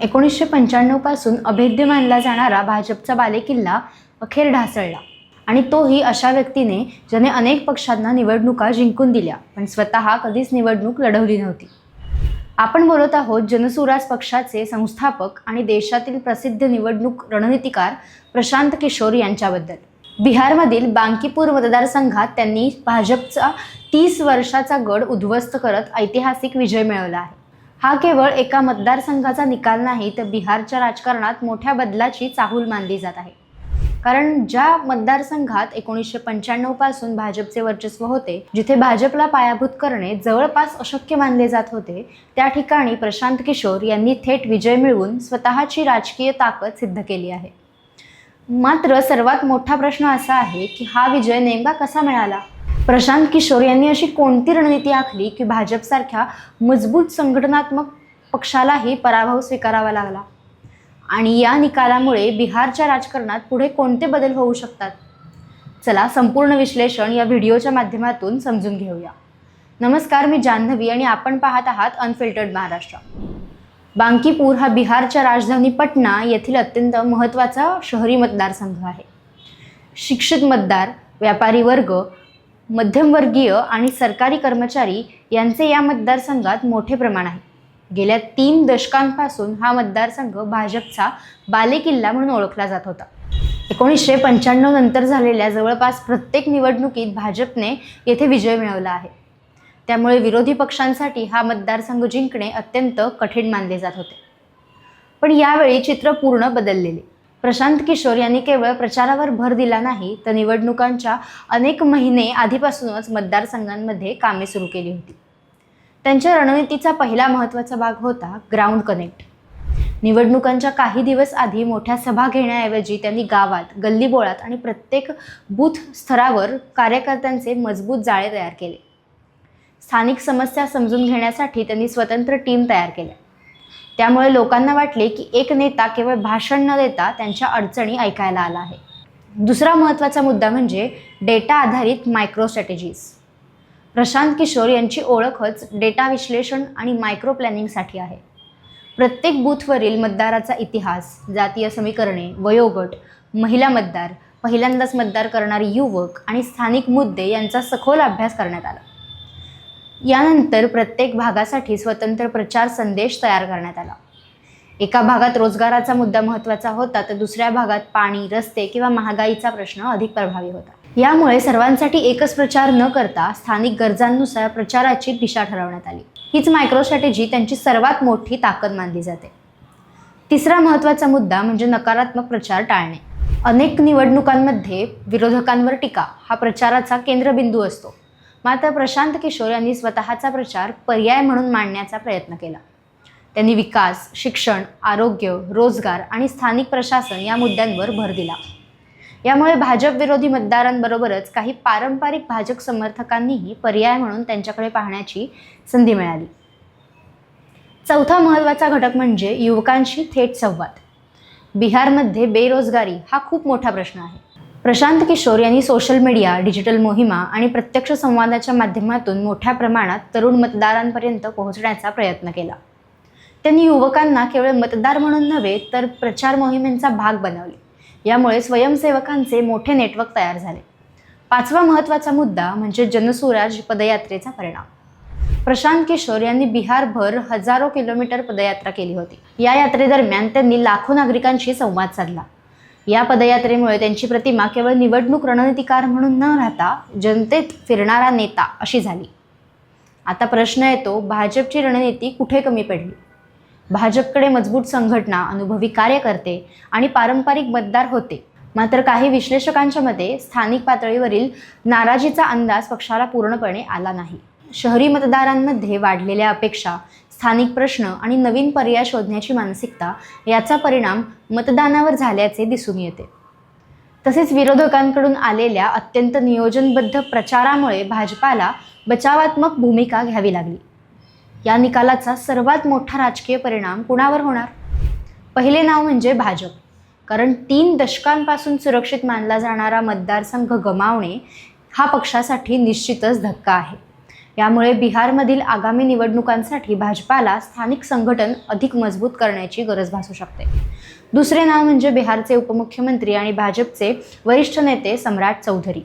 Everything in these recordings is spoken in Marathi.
1995 पासून अभेद्य मानला जाणारा भाजपचा बालेकिल्ला अखेर ढासळला आणि तोही अशा व्यक्तीने ज्याने अनेक पक्षांना निवडणुका जिंकून दिल्या पण स्वतः कधीच निवडणूक लढवली नव्हती। आपण बोलत आहोत जनसुराज पक्षाचे संस्थापक आणि देशातील प्रसिद्ध निवडणूक रणनीतिकार प्रशांत किशोर यांच्याबद्दल। बिहारमधील बांकीपूर मतदारसंघात त्यांनी भाजपचा 30 वर्षाचा गड उद्ध्वस्त करत ऐतिहासिक विजय मिळवला आहे। हा केवळ एका मतदारसंघाचा निकाल नाही तर बिहारच्या राजकारणात मोठ्या बदलाची चाहूल मानली जात आहे। कारण ज्या मतदारसंघात 1995 पासून भाजपचे वर्चस्व होते, जिथे भाजपला पायाभूत करणे जवळपास अशक्य मानले जात होते, त्या ठिकाणी प्रशांत किशोर यांनी थेट विजय मिळवून स्वतःची राजकीय ताकद सिद्ध केली आहे। मात्र सर्वात मोठा प्रश्न असा आहे की हा विजय नेमका कसा मिळाला? प्रशांत किशोर यांनी अशी कोणती रणनीती आखली की भाजपसारख्या मजबूत संघटनात्मक पक्षालाही पराभव स्वीकारावा लागला? आणि या निकालामुळे बिहारच्या राजकारणात पुढे कोणते बदल होऊ शकतात? चला संपूर्ण विश्लेषण या व्हिडिओच्या माध्यमातून समजून घेऊया। नमस्कार, मी जान्हवी आणि आपण पाहत आहात अनफिल्टर्ड महाराष्ट्र। बांकीपूर हा बिहारच्या राजधानी पटना येथील अत्यंत महत्त्वाचा शहरी मतदारसंघ आहे। शिक्षित मतदार, व्यापारी वर्ग, मध्यमवर्गीय आणि सरकारी कर्मचारी यांचे या मतदारसंघात मोठे प्रमाण आहे। गेल्या 3 दशकांपासून हा मतदारसंघ भाजपचा बालेकिल्ला म्हणून ओळखला जात होता। 1995 नंतर झालेल्या जवळपास प्रत्येक निवडणुकीत भाजपने येथे विजय मिळवला आहे। त्यामुळे विरोधी पक्षांसाठी हा मतदारसंघ जिंकणे अत्यंत कठीण मानले जात होते। पण यावेळी चित्र पूर्ण बदललेले। प्रशांत किशोर यांनी केवळ प्रचारावर भर दिला नाही तर निवडणुकांच्या अनेक महिने आधीपासूनच मतदारसंघांमध्ये कामे सुरू केली होती। त्यांच्या रणनीतीचा पहिला महत्त्वाचा भाग होता ग्राउंड कनेक्ट। निवडणुकांच्या काही दिवस आधी मोठ्या सभा घेण्याऐवजी त्यांनी गावात, गल्लीबोळात आणि प्रत्येक बूथ स्तरावर कार्यकर्त्यांचे मजबूत जाळे तयार केले। स्थानिक समस्या समजून घेण्यासाठी त्यांनी स्वतंत्र टीम तयार केल्या। त्यामुळे लोकांना वाटले की एक नेता केवळ भाषण न देता त्यांच्या अडचणी ऐकायला आला आहे। दुसरा महत्त्वाचा मुद्दा म्हणजे डेटा आधारित मायक्रो स्ट्रॅटेजीज। प्रशांत किशोर यांची ओळखच डेटा विश्लेषण आणि मायक्रो प्लॅनिंगसाठी आहे। प्रत्येक बूथवरील मतदाराचा इतिहास, जातीय समीकरणे, वयोगट, महिला मतदार, पहिल्यांदाच मतदार करणारे युवक आणि स्थानिक मुद्दे यांचा सखोल अभ्यास करण्यात आला। यानंतर प्रत्येक भागासाठी स्वतंत्र प्रचार संदेश तयार करण्यात आला। एका भागात रोजगाराचा मुद्दा महत्त्वाचा होता तर दुसऱ्या भागात पाणी, रस्ते किंवा महागाईचा प्रश्न अधिक प्रभावी होता। यामुळे सर्वांसाठी एकच प्रचार न करता स्थानिक गरजांनुसार प्रचाराची दिशा ठरवण्यात आली। हीच मायक्रो स्ट्रॅटेजी त्यांची सर्वात मोठी ताकद मानली जाते। तिसरा महत्त्वाचा मुद्दा म्हणजे नकारात्मक प्रचार टाळणे। अनेक निवडणुकांमध्ये विरोधकांवर टीका हा प्रचाराचा केंद्रबिंदू असतो। मात्र प्रशांत किशोर यांनी स्वतःचा प्रचार पर्याय म्हणून मांडण्याचा प्रयत्न केला। त्यांनी विकास, शिक्षण, आरोग्य, रोजगार आणि स्थानिक प्रशासन या मुद्द्यांवर भर दिला। यामुळे भाजप विरोधी मतदारांबरोबरच काही पारंपरिक भाजप समर्थकांनीही पर्याय म्हणून त्यांच्याकडे पाहण्याची संधी मिळाली। चौथा महत्त्वाचा घटक म्हणजे युवकांशी थेट संवाद। बिहारमध्ये बेरोजगारी हा खूप मोठा प्रश्न आहे। प्रशांत किशोर यांनी सोशल मीडिया, डिजिटल मोहिमा आणि प्रत्यक्ष संवादाच्या माध्यमातून मोठ्या प्रमाणात तरुण मतदारांपर्यंत पोहोचण्याचा प्रयत्न केला। त्यांनी युवकांना केवळ मतदार म्हणून नव्हे तर प्रचार मोहिमेचा भाग बनवले। यामुळे स्वयंसेवकांचे मोठे नेटवर्क तयार झाले। पाचवा महत्त्वाचा मुद्दा म्हणजे जनसुराज पदयात्रेचा परिणाम। प्रशांत किशोर यांनी बिहारभर हजारो किलोमीटर पदयात्रा केली होती। या यात्रेदरम्यान त्यांनी लाखो नागरिकांशी संवाद साधला। या पदयात्रेमुळे त्यांची प्रतिमा केवळ निवडणूक रणनीतिकार म्हणून न राहता जनतेत फिरणारा नेता अशी झाली। आता प्रश्न येतो, भाजपची रणनीती कुठे कमी पडली? भाजपकडे मजबूत संघटना, अनुभवी कार्यकर्ते आणि पारंपरिक मतदार होते। मात्र काही विश्लेषकांच्या मते स्थानिक पातळीवरील नाराजीचा अंदाज पक्षाला पूर्णपणे आला नाही। शहरी मतदारांमध्ये वाढलेल्या अपेक्षा, स्थानिक प्रश्न आणि नवीन पर्याय शोधण्याची मानसिकता याचा परिणाम मतदानावर झाल्याचे दिसून येते। तसेच विरोधकांकडून आलेल्या अत्यंत नियोजनबद्ध प्रचारामुळे भाजपाला बचावात्मक भूमिका घ्यावी लागली। या निकालाचा सर्वात मोठा राजकीय परिणाम कुणावर होणार? पहिले नाव म्हणजे भाजप। कारण 3 दशकांपासून सुरक्षित मानला जाणारा मतदारसंघ गमावणे हा पक्षासाठी निश्चितच धक्का आहे। यामुळे बिहारमधील आगामी निवडणुकांसाठी भाजपाला स्थानिक संघटन अधिक मजबूत करण्याची गरज भासू शकते. दुसरे नाव म्हणजे बिहारचे उपमुख्यमंत्री आणि भाजपचे वरिष्ठ नेते सम्राट चौधरी.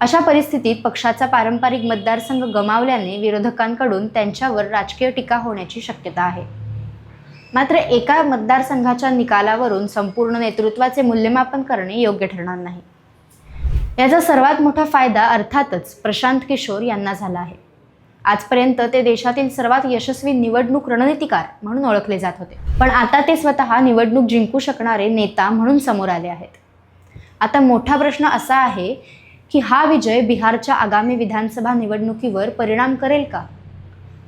अशा परिस्थितीत पक्षाचा पारंपरिक मतदारसंघ गमावल्याने विरोधकांकडून त्यांच्यावर राजकीय टीका होण्याची शक्यता आहे. मात्र एका मतदारसंघाच्या निकालावरून संपूर्ण नेतृत्वाचे मूल्यमापन करणे योग्य ठरणार नाही. याचा सर्वात मोठा फायदा अर्थातच प्रशांत किशोर यांना झाला आहे. आजपर्यंत ते देशातील सर्वात यशस्वी निवडणूक रणनीतिकार म्हणून ओळखले जात होते, पण आता ते स्वतः निवडणूक जिंकू शकणारे नेता म्हणून समोर आले आहेत. आता मोठा प्रश्न असा आहे की हा विजय बिहारच्या आगामी विधानसभा निवडणुकीवर परिणाम करेल का?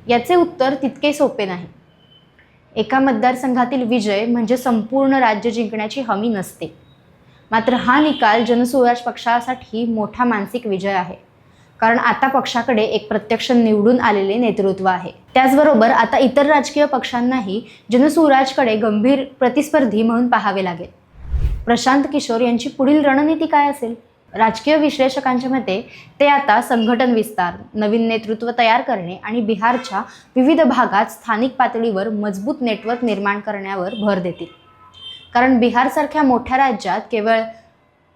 याचे उत्तर तितके सोपे नाही. एका मतदारसंघातील विजय म्हणजे संपूर्ण राज्य जिंकण्याची हमी नसते. मात्र हा निकाल जनसुराज पक्षासाठी मोठा मानसिक विजय आहे, कारण आता पक्षाकडे एक प्रत्यक्ष निवडून आलेले नेतृत्व आहे. त्याचबरोबर आता इतर राजकीय पक्षांनाही जनसुराजकडे गंभीर प्रतिस्पर्धी म्हणून पाहावे लागेल. प्रशांत किशोर यांची पुढील रणनीती काय असेल? राजकीय विश्लेषकांच्या मते ते आता संघटन विस्तार, नवीन नेतृत्व तयार करणे आणि बिहारच्या विविध भागात स्थानिक पातळीवर मजबूत नेटवर्क निर्माण करण्यावर भर देतील. कारण बिहारसारख्या मोठ्या राज्यात केवळ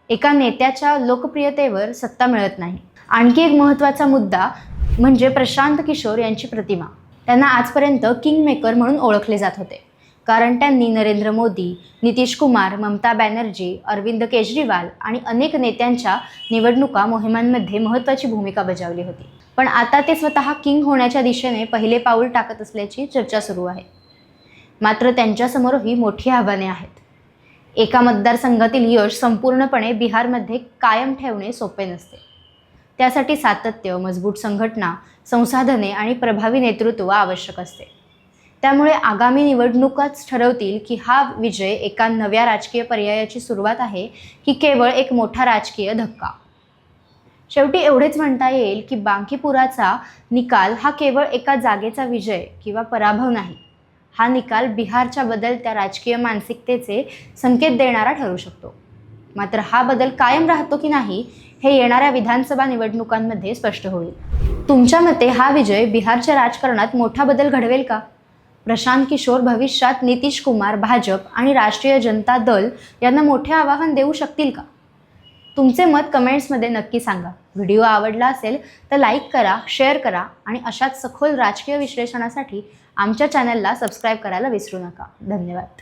एका नेत्याच्या लोकप्रियतेवर सत्ता मिळत नाही. आणखी एक महत्त्वाचा मुद्दा म्हणजे प्रशांत किशोर यांची प्रतिमा. त्यांना आजपर्यंत किंग मेकर म्हणून ओळखले जात होते, कारण त्यांनी नरेंद्र मोदी, नितीश कुमार, ममता बॅनर्जी, अरविंद केजरीवाल आणि अनेक नेत्यांच्या निवडणुका मोहिमांमध्ये महत्त्वाची भूमिका बजावली होती. पण आता ते स्वतः किंग होण्याच्या दिशेने पहिले पाऊल टाकत असल्याची चर्चा सुरू आहे. मात्र त्यांच्यासमोरही मोठी आव्हाने आहेत. एका मतदारसंघातील यश संपूर्णपणे बिहारमध्ये कायम ठेवणे सोपे नसते. त्यासाठी सातत्य, मजबूत संघटना, संसाधने आणि प्रभावी नेतृत्व आवश्यक असते. त्यामुळे आगामी निवडणुकाच ठरवतील की हा विजय एका नव्या राजकीय पर्यायाची सुरुवात आहे की केवळ एक मोठा राजकीय धक्का. शेवटी एवढेच म्हणता येईल की बांकीपुराचा निकाल हा केवळ एका जागेचा विजय किंवा पराभव नाही. हा निकाल बिहारच्या बदलत्या राजकीय मानसिकतेचे संकेत देणारा ठरू शकतो. मात्र हा बदल कायम राहतो की नाही हे येणाऱ्या विधानसभा निवडणुकांमध्ये स्पष्ट होईल. तुमच्या मते हा विजय बिहारच्या राजकारणात मोठा बदल घडवेल का? प्रशांत किशोर भविष्यात नितीश कुमार, भाजप आणि राष्ट्रीय जनता दल यांना मोठे आव्हान देऊ शकतील का? तुमचे मत कमेंट्समध्ये नक्की सांगा. व्हिडिओ आवडला असेल तर लाईक करा, शेअर करा आणि अशाच सखोल राजकीय विश्लेषणासाठी आमच्या चॅनलला सबस्क्राईब करायला विसरू नका. धन्यवाद.